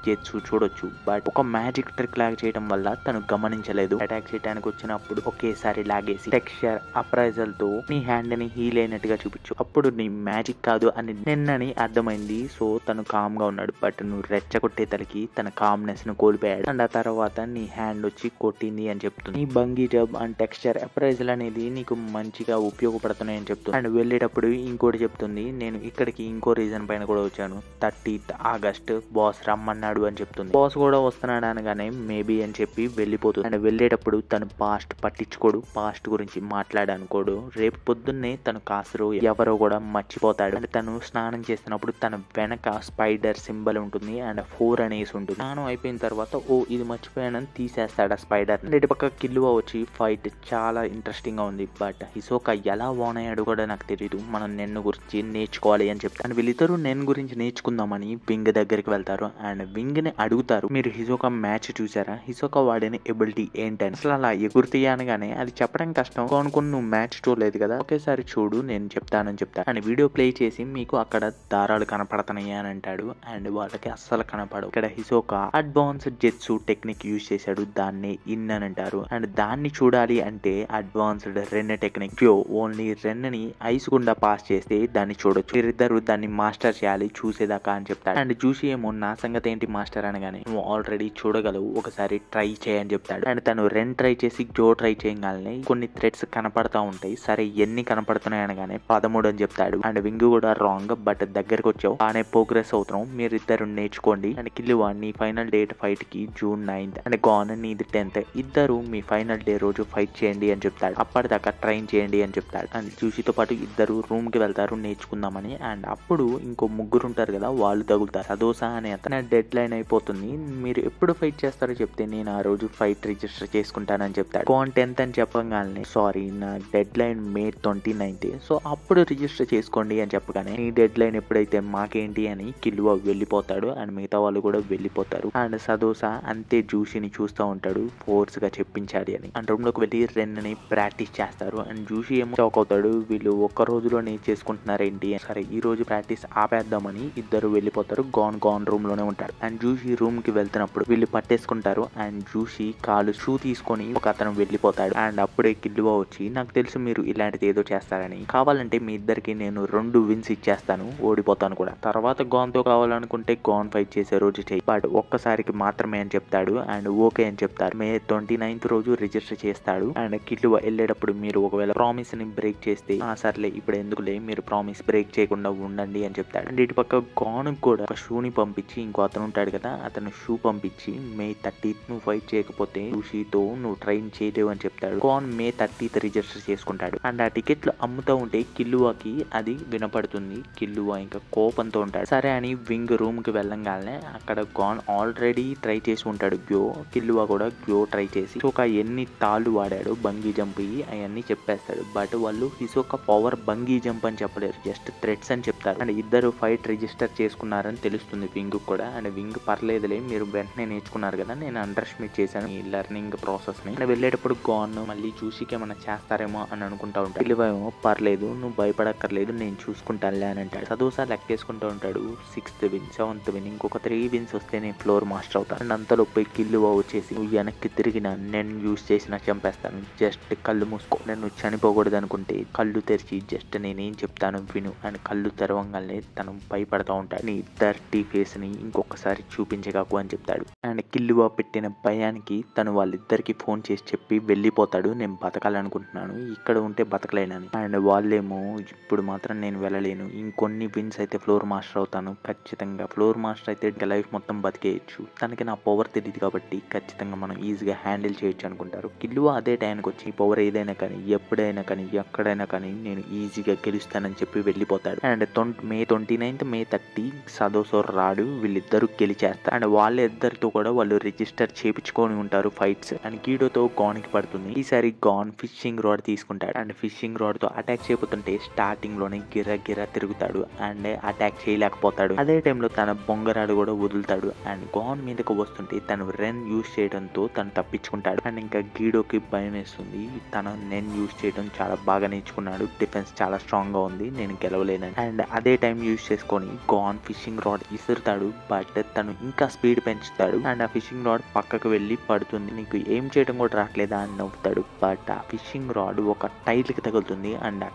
చూడొచ్చు, బట్ ఒక మ్యాజిక్ ట్రిక్ లాగా చేయడం వల్ల తను గమనించలేదు. అటాక్ చేయడానికి వచ్చినప్పుడు ఒకేసారి లాగేసి టెక్స్చర్ అప్రైజల్ తో నీ హ్యాండ్ ని హీల్ అయినట్టుగా చూపించు, అప్పుడు నీ మ్యాజిక్ కాదు అని నిన్నని అర్థమైంది. సో తను కామ్ గా ఉన్నాడు. బట్ నువ్వు రెచ్చగొట్టే తలకి తన కామ్నెస్ ను కోల్పోయాడు. అండ్ ఆ తర్వాత నీ హ్యాండ్ వచ్చి కొట్టింది అని చెప్తుంది. నీ bungee jump and texture appraisal అనేది నీకు మంచిగా ఉపయోగపడుతున్నాయి అని చెప్తుంది. అండ్ వెళ్ళేటప్పుడు ఇంకోటి చెప్తుంది, నేను ఇక్కడికి ఇంకో రీజన్ పైన కూడా వచ్చాను, 30th ఆగస్ట్ బాస్ రమ్మన్నాడు అని చెప్తుంది. బాస్ కూడా వస్తున్నాడు అనగానే మేబీ అని చెప్పి వెళ్ళిపోతుంది. అండ్ వెళ్ళేటప్పుడు తను పాస్ట్ పట్టించుకోడు, పాస్ట్ గురించి మాట్లాడనుకోడు. రేపు పొద్దున్నే తను కాసరు ఎవరో కూడా మర్చిపోతాడు. అండ్ తను స్నానం చేస్తున్నప్పుడు తన వెనక స్పైడర్ సింబల్ ఉంటుంది అండ్ 4 అనేసి ఉంటుంది. స్నానం అయిపోయిన తర్వాత ఓ ఇది మర్చిపోయానని తీసేస్తాడు ఆ స్పైడర్. అండ్ ఇటు పక్క కిల్లువా వచ్చి ఫైట్ చాలా ఇంట్రెస్టింగ్ గా ఉంది. బట్ హిసోకా ఎలా వాన్ అయ్యాడు కూడా నాకు తెలియదు, మనం నెన్ను గురించి నేర్చుకోవాలి అని చెప్తాను. అండ్ వీళ్ళిద్దరూ నెన్ గురించి నేర్చుకుందామని వింగ్ దగ్గరికి వెళ్తారు. అండ్ వింగ్ ని అడుగుతారు, మీరు హిసోకా మ్యాచ్ చూసారా, హిసోకా వాడిన ఎబిలిటీ ఏంటని. అసలు అలా ఎగురుతీ అనగానే అది చెప్పడం కష్టం అనుకుని నువ్వు మ్యాచ్ చూడలేదు కదా, ఒకేసారి చూడు నేను చెప్తానని చెప్తాను. అండ్ వీడియో ప్లే చేసి మీకు అక్కడ దారాలు కనపడుతున్నాయి అని అంటాడు. అండ్ వాళ్ళకి అస్సలు కనపడవు. ఇక్కడ హిసోకా అడ్వాన్స్డ్ జెట్సు టెక్నిక్ యూజ్ చేశాడు, దాన్ని ఇన్ అని అంటారు. అండ్ దాన్ని చూడాలి అంటే అడ్వాన్స్డ్ రెన్ టెక్నిక్ ఓన్లీ రెన్ ని ఐస్ గుండా పాస్ చేస్తే దాన్ని చూడొచ్చు. వీరిద్దరు దాన్ని మాస్టర్ చేయాలి చూసేదాకా అని చెప్తాడు. అండ్ చూసి ఏమో నా సంగతి ఏంటి మాస్టర్ అనగానే, నువ్వు ఆల్రెడీ చూడగలవు ఒకసారి ట్రై చేయని చెప్తాడు. అండ్ తను రెన్ ట్రై చేసి జో ట్రై చేయగానే కొన్ని థ్రెడ్స్ కనపడతా ఉంటాయి. సరే ఎన్ని కనపడుతున్నాయి అనగానే 13 అని చెప్తాడు. అండ్ వింగ్ కూడా రాంగ్, బట్ దగ్గరకు వచ్చావు, బాగానే ప్రోగ్రెస్ అవుతున్నావు, మీరిద్దరు నేర్చుకోండి. అండ్ కిల్లువా నీ ఫైనల్ డేట్ ఫైట్ కి June 9th అండ్ గాన్ నీది 10th. ఇద్దరు మీ ఫైనల్ ఫైనల్ డే రోజు ఫైట్ చేయండి అని చెప్తాడు. అప్పటిదాకా ట్రైన్ చేయండి అని చెప్తాడు. అండ్ జూషితో పాటు ఇద్దరు రూమ్ కి వెళ్తారు నేర్చుకుందామని. అండ్ అప్పుడు ఇంకో ముగ్గురు ఉంటారు కదా, వాళ్ళు తగులుతారు. సదోసా అనే అతను డెడ్ లైన్ అయిపోతుంది, మీరు ఎప్పుడు ఫైట్ చేస్తారో చెప్తే నేను ఆ రోజు ఫైట్ రిజిస్టర్ చేసుకుంటానని చెప్తాడు. కాన్ 10th అని చెప్పగానే సారీ నా dead line May 29th, so అప్పుడు రిజిస్టర్ చేసుకోండి అని చెప్పగానే నీ డెడ్ లైన్ ఎప్పుడైతే మాకేంటి అని కిల్లువ వెళ్ళిపోతాడు. అండ్ మిగతా వాళ్ళు కూడా వెళ్ళిపోతారు. అండ్ సదోసా అంతే జూషిని చూస్తూ ఉంటాడు, ఫోర్స్ గా చెప్పించాలి అని. అండ్ రూమ్ లోకి వెళ్ళి రెన్ ని ప్రాక్టీస్ చేస్తారు. అండ్ జూషి ఏమో షాక్ అవుతాడు, వీళ్ళు ఒక్క రోజులోనే చేసుకుంటున్నారేంటి, సరే ఈ రోజు ప్రాక్టీస్ ఆపేద్దామని ఇద్దరు వెళ్ళిపోతారు. గాన్ రూమ్ లోనే ఉంటాడు. అండ్ జూషి రూమ్ కి వెళ్తున్నప్పుడు వీళ్ళు పట్టేసుకుంటారు. అండ్ జూషి కాలు షూ తీసుకొని ఒక అతను వెళ్ళిపోతాడు. అండ్ అప్పుడే కిల్లువ వచ్చి నాకు తెలుసు మీరు ఇలాంటిది ఏదో చేస్తారని, కావాలంటే మీ ఇద్దరికి నేను 2 విన్స్ ఇచ్చేస్తాను, ఓడిపోతాను కూడా, తర్వాత గాన్ తో కావాలనుకుంటే గాన్ ఫైట్ చేసే రోజు చెయ్యి, బట్ ఒక్కసారికి మాత్రమే అని చెప్తాడు. అండ్ ఓకే అని చెప్తారు. May 29th రోజు రిజిస్టర్ చేస్తాడు. అండ్ కిల్లువ వెళ్ళేటప్పుడు మీరు ఒకవేళ ప్రామిస్ ని బ్రేక్ చేస్తే సర్లే ఇప్పుడు ఎందుకులే, మీరు ప్రామిస్ బ్రేక్ చేయకుండా ఉండండి అని చెప్తాడు. అండ్ ఇటు పక్క గాన్ కూడా ఒక షూని పంపించి, ఇంకో అతను ఉంటాడు కదా అతను షూ పంపించి May 30th నువ్వు ఫైట్ చేయకపోతే జూషితో నువ్వు ట్రైన్ చేయలేవు అని చెప్తాడు. గాన్ May 30th రిజిస్టర్ చేసుకుంటాడు. అండ్ ఆ టికెట్లు అమ్ముతూ ఉంటే కిల్లువకి అది వినపడుతుంది. కిల్లువ ఇంకా కోపంతో ఉంటాడు. సరే అని వింగ్ రూమ్ కి వెళ్ళంగానే అక్కడ గాన్ ఆల్రెడీ ట్రై చేసి ఉంటాడు గ్యో. కిల్లువ కూడా గ్యో ట్రై చేసి హిసోకా ఎన్ని తాళ్ళు వాడాడు బంగీ జంప్ అవన్నీ చెప్పేస్తాడు. బట్ వాళ్ళు హిసోకా పవర్ బంగీ జంప్ అని చెప్పలేరు, జస్ట్ థ్రెట్స్ అని చెప్తారు. అండ్ ఇద్దరు ఫైట్ రిజిస్టర్ చేసుకున్నారని తెలుస్తుంది వింగ్ కూడా. అండ్ వింగ్ పర్లేదులే, మీరు వెంటనే నేర్చుకున్నారు కదా, నేను అండర్ ఎస్టిమేట్ చేశాను ఈ లెర్నింగ్ ప్రాసెస్ ని. వెళ్ళేటప్పుడు గాన్ మళ్ళీ చూసికి ఏమన్నా చేస్తారేమో అని అనుకుంటా ఉంటాడు. కిల్లువేమో పర్లేదు నువ్వు భయపడక్కర్లేదు నేను చూసుకుంటానులే అని అంటాడు. సదోసా లెక్కేసుకుంటూ ఉంటాడు, 6th విన్ 7th విన్ ఇంకొక 3 విన్స్ వస్తే నేను ఫ్లోర్ మాస్టర్ అవుతాను. అండ్ అంతలో పోయి కిల్లువ వచ్చేసి నువ్వు వెనక్కి తిరిగిన నేను యూజ్ చేసిన చంపేస్తాను, జస్ట్ కళ్ళు మూసుకో, నేను చనిపోకూడదు అనుకుంటే కళ్ళు తెరిచి జస్ట్ నేనేం చెప్తాను విను అని కళ్ళు తెరవంగానే తను భయపడతా ఉంటాడు. నీ డర్టీ ఫేస్ ని ఇంకొకసారి చూపించగాకు అని చెప్తాడు. అండ్ కిల్లువ పెట్టిన భయానికి తను వాళ్ళిద్దరికి ఫోన్ చేసి చెప్పి వెళ్ళిపోతాడు, నేను బతకాలనుకుంటున్నాను, ఇక్కడ ఉంటే బతకలేనని. అండ్ వాళ్ళేమో ఇప్పుడు మాత్రం నేను వెళ్ళలేను, ఇంకొన్ని విన్స్ అయితే ఫ్లోర్ మాస్టర్ అవుతాను ఖచ్చితంగా, ఫ్లోర్ మాస్టర్ అయితే లైఫ్ మొత్తం బతికేయచ్చు, తనకి నా పవర్ తెలియదు కాబట్టి ఖచ్చితంగా మనం ఈజీగా హ్యాండిల్ చేయొచ్చు అనుకుంటారు. కిల్లువ అదే టైంకి వచ్చి పవర్ ఏదైనా కానీ ఎప్పుడైనా కానీ ఎక్కడైనా కానీ నేను ఈజీగా గెలుస్తానని చెప్పి వెళ్ళిపోతాడు. అండ్ May 29th May 30 సదోసో రాడు వీళ్ళిద్దరూ గెలిచేస్తారు. అండ్ వాళ్ళిద్దరితో కూడా వాళ్ళు రిజిస్టర్ చేపించుకొని ఉంటారు ఫైట్స్. అండ్ గీడోతో గాన్ కి పడుతుంది. ఈసారి గాన్ ఫిషింగ్ రాడ్ తీసుకుంటాడు. అండ్ ఫిషింగ్ రాడ్ తో అటాక్ చేయబోతుంటే స్టార్టింగ్ లోనే గిర్ర తిరుగుతాడు అండ్ అటాక్ చేయలేకపోతాడు. అదే టైంలో తన బొంగరాడు కూడా వదులుతాడు. అండ్ గాన్ మీదకు వస్తుంటే తను రెన్ యూజ్ చేయడంతో తను తప్పించుకుంటాడు. అండ్ ఇంకా గీడోకి భయం వేస్తుంది, తను నెన్ యూజ్ చేయడం చాలా బాగా నేర్చుకున్నాడు, డిఫెన్స్ చాలా స్ట్రాంగ్ గా ఉంది, నేను గెలవలేనని. అండ్ అదే టైం యూజ్ చేసుకొని గాన్ ఫిషింగ్ రాడ్ ఇసురుతాడు, బట్ తను ఇంకా స్పీడ్ పెంచుతాడు. అండ్ ఆ ఫిషింగ్ రాడ్ పక్కకు వెళ్ళి పడుతుంది. నీకు ఏం చేయడం కూడా రావట్లేదా అని నవ్వుతాడు. బట్ ఆ ఫిషింగ్ రాడ్ ఒక టైల్ కి తగులుతుంది. అండ్ ఆ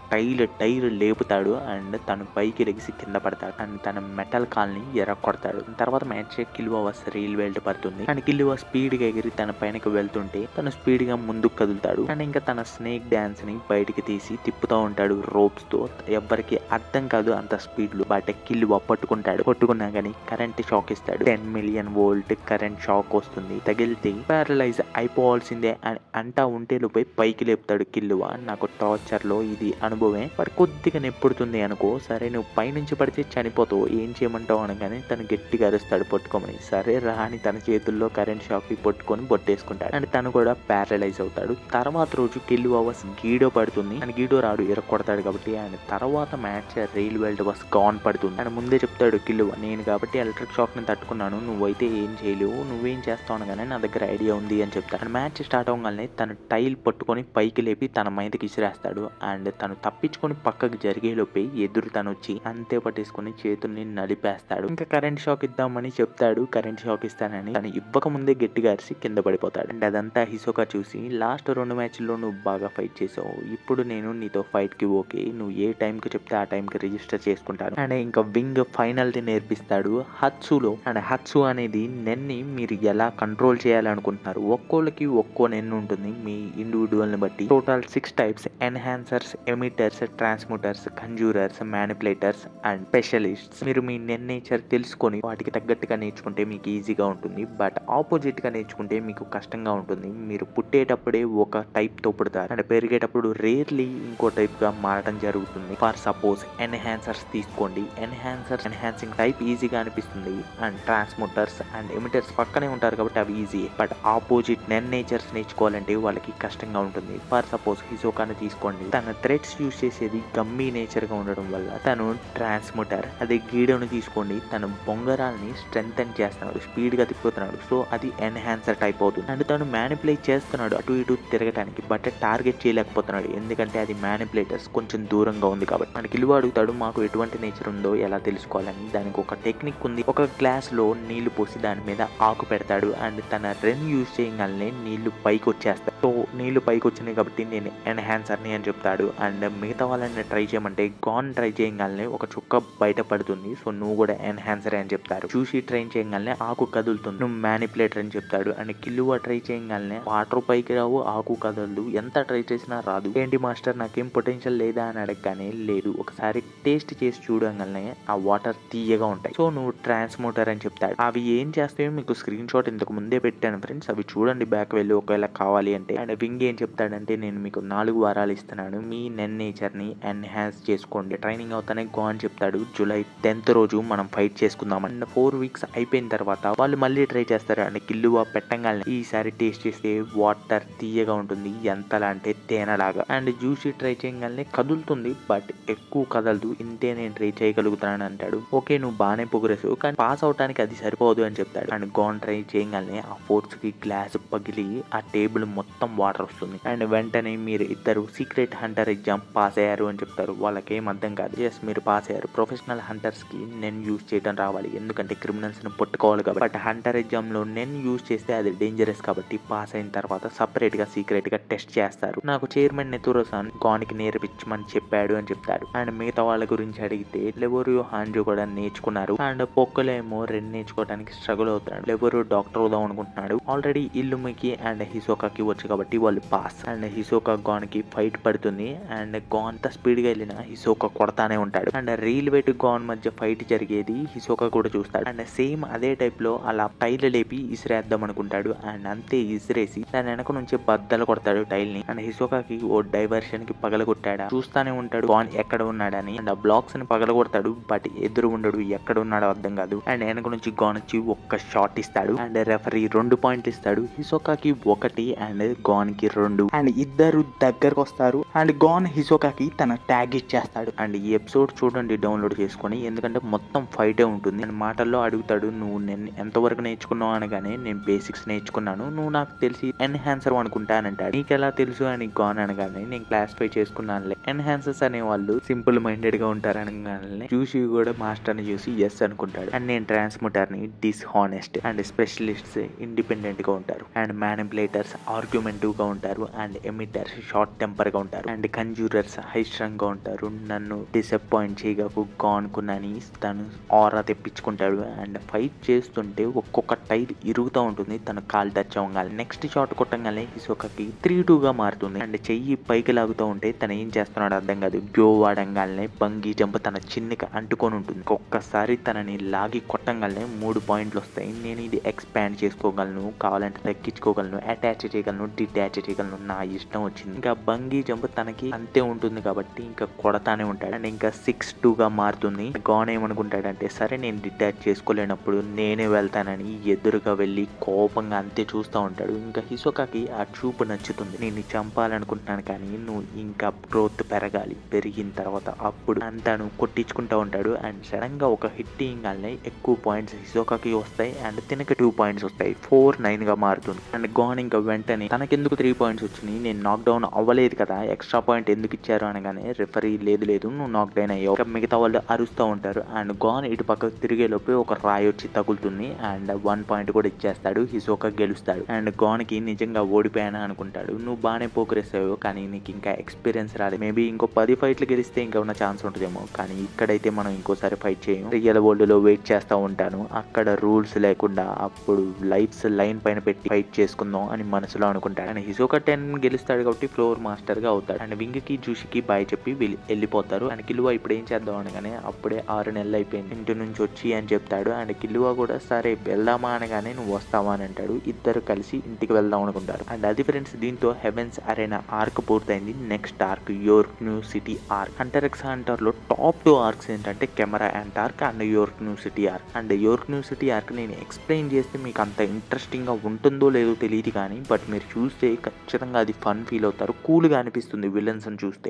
టైర్ లేపుతాడు. అండ్ తను పైకి లెగిసి కింద పడతాడు. అండ్ తన మెటల్ కాల్ని ఎరగొడతాడు. తర్వాత మ్యాచ్ కిల్లువ రీల్ వెల్ట్ పడుతుంది. అండ్ కిల్లువ స్పీడ్ గా ఎగిరి తన పైనకి వెళ్తుంటే తను స్పీడ్ గా ముందుకు కదులుతాడు. అండ్ ఇంకా తన స్నేక్ డాన్స్ ని బయటికి తీసి తిప్పుతూ ఉంటాడు రోప్స్ తో. ఎవ్వరికి అర్థం కాదు అంత స్పీడ్ లో. బట్ కిల్లువ పట్టుకున్నా కానీ కరెంట్ షాక్ ఇస్తాడు. 10 million volt కరెంట్ షాక్ వస్తుంది, తగిలితే ప్యారలైజ్ అయిపోవాల్సిందే అని అంటా ఉంటే లోపై పైకి లేపుతాడు కిల్లువ. నాకు టార్చర్ లో ఇది అనుభవమే, మరి కొద్దిగా నెప్పుడుతుంది అనుకో, సరే నువ్వు పైనుంచి పడితే చనిపోతావు, ఏం చేయమంటావు అనగానే తను గట్టిగా అరుస్తాడు పట్టుకోమని. సరే రా అని తన చేతుల్లో కరెంట్ షాక్ పట్టుకొని బొట్టేసుకుంటాడు. అండ్ తను కూడా ప్యారలైజ్ అవుతాడు. తర్వాత రోజు కిల్లువ గీడో పడుతుంది. అండ్ గీడో రాడు ఎరగొడతాడు కాబట్టి. అండ్ తర్వాత మ్యాచ్ రీల్ వెల్ట్ గాన్ పడుతుంది. అండ్ ముందే చెప్తాడు కిల్లువ, నేను కాబట్టి ఎలక్ట్రిక్ షాక్ ని తట్టుకున్నాను, నువ్వైతే ఏం చేయలేవు, నువ్వేం చేస్తావు అనగానే నా దగ్గర ఐడియా ఉంది అని చెప్తాడు. అండ్ మ్యాచ్ స్టార్ట్ అవగానే తను టైల్ పట్టుకొని పైకి లేపి తన మీదకి ఇసిరేస్తాడు. అండ్ తను తప్పించుకొని పక్కకు జరిగేలోపే ఎదురు తను వచ్చి అంతే పట్టేసుకుని చేతుల్ని నలిపేస్తాడు. ఇంకా కరెంట్ షాక్ ఇద్దామని చెప్తాడు, కరెంట్ షాక్ ఇస్తానని తను ఇవ్వక ముందే గట్టిగా అరిసి కింద పడిపోతాడు. అండ్ అదంతా హిసోకా చూసి లాస్ట్ 2 మ్యాచ్ల్లో నువ్వు బాగా ఫైట్ చేసావు, ఇప్పుడు నేను నీతో ఫైట్ కి ఓకే, నువ్వు ఏ టైంకి చెప్తే ఆ టైంకి రిజిస్టర్ చేసుకుంటాను. అండ్ ఇంకా వింగ్ ఫైనల్ ది నేర్పిస్తాడు హత్సులో. అండ్ హత్సు అనేది నెన్ని మీరు ఎలా కంట్రోల్ చేయాలనుకుంటున్నారు, ఒక్కోళ్ళకి ఒక్కో నెన్ ఉంటుంది మీ ఇండివిజువల్ ని బట్టి. Total 6 types: enhancers, emitters, transmitters, conjurers, manipulators and specialists. మీరు మీ నెన్ నేచర్ తెలుసుకొని వాటికి తగ్గట్టుగా నేర్చుకుంటే మీకు ఈజీగా ఉంటుంది, బట్ ఆపోజిట్ గా నేర్చుకుంటే మీకు కష్టంగా ఉంటుంది. మీరు పుట్టేటప్పుడే ఒక టైప్తో పుడతారు అండ్ పెరిగేటప్పుడు రేర్లీ ఇంకో టైప్గా మారడం జరుగుతుంది. ఫర్ సపోజ్ ఎన్హాన్సర్స్ తీసుకోండి. ఎన్హాన్సింగ్ టైప్ ఈజీగా అనిపిస్తుంది అండ్ ట్రాన్స్మోటర్స్ అండ్ ఎమిటర్స్ పక్కనే ఉంటారు కాబట్టి అవి ఈజీ. బట్ ఆపోజిట్ నెన్ నేచర్స్ నేర్చుకోవాలంటే వాళ్ళకి కష్టంగా ఉంటుంది. ఫర్ సపోజ్ హిసోకాని తీసుకోండి. తన థ్రెడ్స్ యూజ్ చేసేది గమ్మీ నేచర్గా ఉండడం వల్ల తను ట్రాన్స్మోటర్. అదే గీడోని తీసుకోండి, తను బొంగరాల్ని స్ట్రెంగ్ చేస్తున్నాడు, స్పీడ్గా తిప్పుతున్నాడు. సో అది ఎన్హాన్సర్ టైప్ అవుతుంది. అండ్ తను మ్యానిపులేట్ చేస్తున్నాడు అటు ఇటు తిరగటానికి, బట్ టార్గెట్ చేయలేకపోతున్నాడు ఎందుకంటే అది మ్యానిపులేటర్స్ కొంచెం దూరంగా ఉంది కాబట్టి. మనకి కిలువ అడుగుతాడు మాకు ఎటువంటి నేచర్ ఉందో ఎలా తెలుసుకోవాలని. దానికి ఒక టెక్నిక్ ఉంది. ఒక గ్లాస్ లో నీళ్లు పోసి దాని మీద ఆకు పెడతాడు అండ్ తన రెన్ యూజ్ చేయగానే నీళ్లు పైకి వచ్చేస్తాయి. సో నీళ్లు పైకి వచ్చినాయి కాబట్టి నేను ఎన్హాన్సర్ని అని చెప్తాడు. అండ్ మిగతా వాళ్ళని ట్రై చేయమంటే గాన్ ట్రై చేయగానే ఒక చుక్క బయట పడుతుంది. సో నువ్వు కూడా ఎన్హాన్సర్ అని చెప్తారు. చూసి ట్రైన్ చేయగానే ఆకు కదులుతుంది, నువ్వు మ్యానిపులేటర్ అని చెప్తాడు. అండ్ కిలువ ట్రై చేయగానే వాటర్ పైకి రావు, ఆకు కదలదు, ఎంత ట్రై చేసినా రాదు. ఏంటి మాస్టర్ నాకేం పొటెన్షియల్ లేదా అని అడగగానే లేదు, ఒకసారి టేస్ట్ చేసి చూడగానే ఆ వాటర్ తీయగా ఉంటాయి. సో నువ్వు ట్రాన్స్మోటర్ అని చెప్తాడు. అవి ఏం చేస్తాయో మీకు స్క్రీన్ షాట్ ఇంతకు ముందే పెట్టాను ఫ్రెండ్స్, అవి చూడండి బ్యాక్ వెళ్ళి ఒకవేళ కావాలి అంటే. అండ్ వింగ్ ఏం చెప్తాడంటే నేను మీకు 4 వారాలు ఇస్తున్నాను, మీ నెన్ నేచర్ ని ఎన్హాన్స్ చేసుకోండి, ట్రైనింగ్ అవుతానే గాన్ చెప్తాడు. జూలై 10th రోజు మనం ఫైట్ చేసుకుందాం. అండ్ 4 weeks అయిపోయిన తర్వాత వాళ్ళు మళ్ళీ ట్రై చేస్తారు. అండ్ కిల్లువ పెట్టంగానే ఈసారి టేస్ట్ చేస్తే వాటర్ తీయగా ఉంటుంది, ఎంతలా అంటే తేనెలాగా. అండ్ జ్యూసీ ట్రై చేయగానే కదులుతుంది బట్ ఎక్కువ కదలదు, ఇంతే నేను ట్రై చేయగలుగుతానని అంటాడు. ఓకే నువ్వు బాగానే పొగరేసావు కానీ పాస్ అవటానికి అది సరిపోదు అని చెప్తాడు. అండ్ గాన్ ట్రై చేయగానే ఆ ఫోర్స్ కి గ్లాస్ పగిలి ఆ టేబుల్ మొత్తం వాటర్ వస్తుంది. అండ్ వెంటనే మీరు ఇద్దరు సీక్రెట్ హంటర్ ఎగ్జామ్ పాస్ అయ్యారు అని చెప్తారు. వాళ్ళకేం అర్థం కాదు. ఎస్ మీరు పాస్ అయ్యారు, ప్రొఫెషనల్ హంటర్స్ కి నెన్ యూజ్ చేయడం రావాలి ఎందుకంటే క్రిమినల్స్ ని పట్టుకోవాలి కాబట్టి. బట్ హంటర్ ఎగ్జామ్ లో నెన్ యూజ్ చేస్తే అది డేంజరస్ కాబట్టి పాస్ అయిన తర్వాత సపరేట్ గా సీక్రెట్ గా టెస్ట్ చేస్తారు. నాకు చైర్మన్ నెతురోసాన్ గాన్ కి నేర్పించమని చెప్పాడు అని చెప్తాడు. అండ్ మిగతా వాళ్ళ గురించి అడిగితే లెవోరియో హాంజో కూడా నేర్చుకున్నారు. అండ్ పొక్కలేమో రెండు నేర్చుకోవడానికి స్ట్రగుల్ అవుతాడు. లెవోరియో డాక్టర్ అవుదాం అనుకుంటున్నాడు. ఆల్రెడీ ఇల్లుమికి అండ్ హిసోకాకి వచ్చు కాబట్టి వాళ్ళు పాస్. అండ్ హిసోకా గాన్ కి ఫైట్ పడుతుంది. అండ్ గాన్ అంత స్పీడ్ గా వెళ్ళిన హిసోకా కొడతానే ఉంటాడు. అండ్ రీల్ వెయిట్ గాన్ మధ్య ఫైట్ జరిగేది హిసోకా కూడా చూస్తాడు. అండ్ సేమ్ అదే టైప్ లో అలా టైల్ లేపి ఇసిరేద్దాం అనుకుంటాడు. అండ్ అంతే ఇసిరేసి దాని వెనక నుంచి బద్దలు కొడతాడు టైల్ ని. అండ్ హిసోకాకి ఓ డైవర్షన్ కి పగలగొట్టాడా చూస్తానే ఉంటాడు గాన్ ఎక్కడ ఉన్నాడని. అండ్ ఆ బ్లాక్స్ ని పగలగొడతాడు బట్ ఎదురు ఉండడు, ఎక్కడ ఉన్నాడో అర్థం కాదు. అండ్ వెనక నుంచి గాన్ వచ్చి ఒక్క షాట్ ఇస్తాడు. అండ్ రెఫరీ 2 పాయింట్లు ఇస్తాడు. హిసోకాకి 1 అండ్ గాన్ కి 2. అండ్ ఇద్దరు దగ్గరకు వస్తారు. అండ్ గాన్ హిసోకాకి తన ట్యాగ్ ఇచ్చేస్తాడు. అండ్ ఈ ఎపిసోడ్ చూడండి డౌన్లోడ్ చేసుకొని, ఎందుకంటే మొత్తం ఫైటే ఉంటుంది. అండ్ మాటల్లో అడుగుతాడు నువ్వు నేను ఎంతవరకు నేర్చుకున్నావు అనగానే నేను బేసిక్స్ నేర్చుకున్నాను, నువ్వు నాకు తెలిసి ఎన్హాన్సర్ అనుకుంటా అని అంటాడు. నీకెలా తెలుసు అని గాన్ అనగానే నేను క్లాసిఫై చేసుకున్నానులే, ఎన్హాన్సర్స్ అనే వాళ్ళు సింపుల్ మైండెడ్ గా ఉంటారు అనగానే చూసి కూడా మాస్టర్ ని చూసి ఎస్ అనుకుంటాడు. అండ్ నేను ట్రాన్స్మోటర్ ని డిస్హానెస్ట్ అండ్ స్పెషలిస్ట్స్ ఇండిపెండెంట్ గా ఉంటారు. అండ్ మ్యానిపులేటర్స్ ఆర్గ్యుమెంటివ్ గా ఉంటారు. అండ్ ఎమిటర్స్ షార్ట్ టెంపర్ గా ఉంటారు. అండ్ కంజూరర్స్ హై స్ట్రాంగ్ గా ఉంటారు. నన్ను డిసప్పాయింట్ చేయగకు గాన్ కునని తను ఆరా తెప్పించుకుంటాడు. అండ్ ఫైట్ చేస్తుంటే ఒక్కొక్క టైల్ ఇరుగుతూ ఉంటుంది తన కాల్ టచ్ అవ్వగానే. నెక్స్ట్ షాట్ కొట్టంగానే హిసోకాకి 3-2 గా మారుతుంది. అండ్ చెయ్యి పైకి లాగుతూ ఉంటే తను ఏం చేస్తున్నాడు అర్థం కాదు. గ్యో వాడంగానే బంగీ జంప్ తన చిన్నకి అంటుకొని ఉంటుంది. ఒక్కసారి తనని లాగి కొట్టంగానే 3 పాయింట్లు వస్తాయి. నేను ఇది ఎక్స్పాండ్ చేసుకోగలను, కావాలంటే తగ్గించుకోగలను, అటాచ్ చేయగలను, డిటాచ్ చేయగలను, నా ఇష్టం వచ్చింది. ఇంకా బంగీ జంప్ తనకి అంతే ఉంటుంది కాబట్టి ఇంకా కొడతానే ఉంటాడు. అండ్ ఇంకా 6-2 గా మారుతుంది. గాన్ ఏమనుకుంటాడంటే సరే నేను డిటాచ్ చేసుకోలేనప్పుడు నేనే వెళ్తానని ఎదురుగా వెళ్ళి కోపంగా అంతే చూస్తూ ఉంటాడు. ఇంకా హిసోకాకి ఆ చూపు నచ్చుతుంది. నేను చంపాలనుకుంటున్నాను కానీ నువ్వు ఇంకా గ్రోత్ పెరగాలి, పెరిగిన తర్వాత అప్పుడు అంతాను కొట్టించుకుంటూ ఉంటాడు. అండ్ సడన్ గా ఒక హిట్ ఇయ్యగానే ఎక్కువ పాయింట్స్ హిసోకాకి వస్తాయి. అండ్ తినక 2 పాయింట్స్ వస్తాయి. 4-9 గా మారుతుంది. అండ్ గాన్ ఇంకా వెంటనే తనకెందుకు 3 పాయింట్స్ వచ్చినాయి, నేను నాక్ డౌన్ అవ్వలేదు కదా, ఎక్స్ట్రా పాయింట్ ఎందుకు ఇచ్చారు అనగానే రెఫరీ లేదు నువ్వు నాక్ డౌన్ అయ్యావు. మిగతా వాళ్ళు అరుస్తూ ఉంటారు. అండ్ గాన్ ఇటు పక్కకు తిరిగే లోపే ఒక రాయి వచ్చి తగులుతుంది. అండ్ 1 పాయింట్ కూడా ఇచ్చేస్తాడు. హిసోకా గెలుస్తాడు. అండ్ గాన్ కి నిజంగా ఓడిపోయాను అనుకుంటాడు. నువ్వు బాగానే పోకరేసావు కానీ నీకు ఇంకా ఎక్స్పీరియన్స్ రాలేదు. మేబీ ఇంకో 10 ఫైట్లు గెలిస్తే ఇంకా ఉన్న ఛాన్స్ ఉంటుందేమో, కానీ ఇక్కడైతే మనం ఇంకోసారి ఫైట్ చేయం. రియల్ వరల్డ్ లో వెయిట్ చేస్తూ ఉంటాను, అక్కడ రూల్స్ లేకుండా అప్పుడు లైట్స్ లైన్ పైన పెట్టి ఫైట్ చేసుకుందాం అని మనసులో అనుకుంటాడు. అండ్ హిసోకా 10 గెలుస్తాడు కాబట్టి ఫ్లోర్ మాస్టర్ గా అవుతాడు. అండ్ వింగ్ కి జూషికి బాయ్ చెప్పి వెళ్ళిపోతారు. అండ్ కిలువ ఇప్పుడు ఏం చేద్దాం అనగానే అప్పుడే 6 నెలలు అయిపోయింది ఇంటి నుంచి వచ్చి అని చెప్తాడు. అండ్ కిలువ కూడా సరే వెళ్దామా అనగానే నువ్వు వస్తావా అని అంటాడు. ఇద్దరు కలిసి ఇంటికి వెళ్దాం చేద్దాం అనుకుంటారు. అండ్ అది ఫ్రెండ్స్, దీంతో హెవెన్స్ అరేనా ఆర్క్ పూర్తయింది. Next arc Yorknew City arc. Hunter X Hunter లో టాప్ 2 ఆర్క్స్ ఏంటంటే Chimera Ant arc and Yorknew City arc. And Yorknew City arc నేను ఎక్స్ప్లెయిన్ చేస్తే మీకు అంత ఇంట్రెస్టింగ్ గా ఉంటుందో లేదో తెలియదు కానీ బట్ మీరు చూస్తే ఖచ్చితంగా అది ఫన్ ఫీల్ అవుతారు. కూల్ గా అనిపిస్తుంది విలన్స్ చూస్తే.